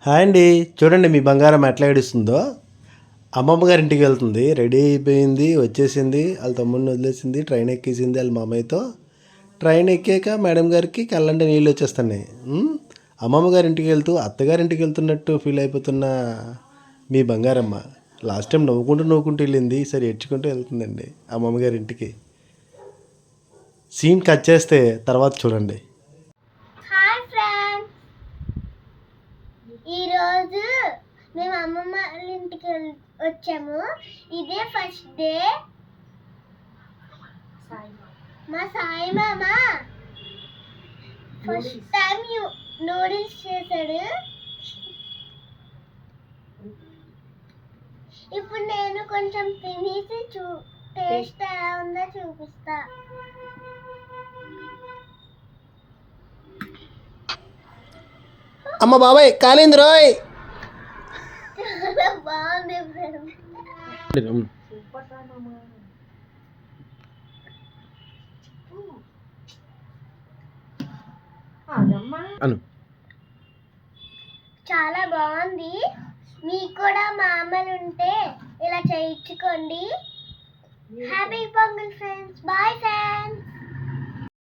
Hi అండి. చూడండి మీ బంగారం ఎట్లా ఏడుస్తుందో. అమ్మమ్మ గారి ఇంటికి వెళ్తుంది, రెడీ అయిపోయింది, వచ్చేసింది, వాళ్ళ తమ్ముడిని వదిలేసింది, ట్రైన్ ఎక్కేసింది వాళ్ళ మామయ్యతో. ట్రైన్ ఎక్కాక మేడం గారికి కళ్ళంటే నీళ్ళు వచ్చేస్తున్నాయి. అమ్మమ్మ గారి ఇంటికి వెళ్తూ అత్తగారింటికి వెళ్తున్నట్టు ఫీల్ అయిపోతున్న మీ బంగారమ్మ లాస్ట్ టైం నవ్వుకుంటూ వెళ్ళింది, ఈసారి ఏడ్చుకుంటూ వెళ్తుందండి అమ్మమ్మ గారి ఇంటికి. సీన్ కట్ చేస్తే తర్వాత చూడండి. హాయ్ ఫ్రెండ్స్, ఈరోజు మేము అమ్మమ్మ వాళ్ళ ఇంటికి వచ్చాము. ఇదే ఫస్ట్ డే. మా సాయి మామ ఫస్ట్ టైం నూడిల్స్ చేశాడు. ఇప్పుడు నేను కొంచెం తినేసి టేస్ట్ ఎలా ఉందో చూపిస్తా. అమ్మ బాబాయ్ కాలింది రోయ్. చాలా బాగుంది ఫ్రెండ్స్. చాలా బాగుంది. మీకు కూడా మామలు ఉంటే ఇలా చేయించుకోండి. Happy Pongal friends. Boy friends.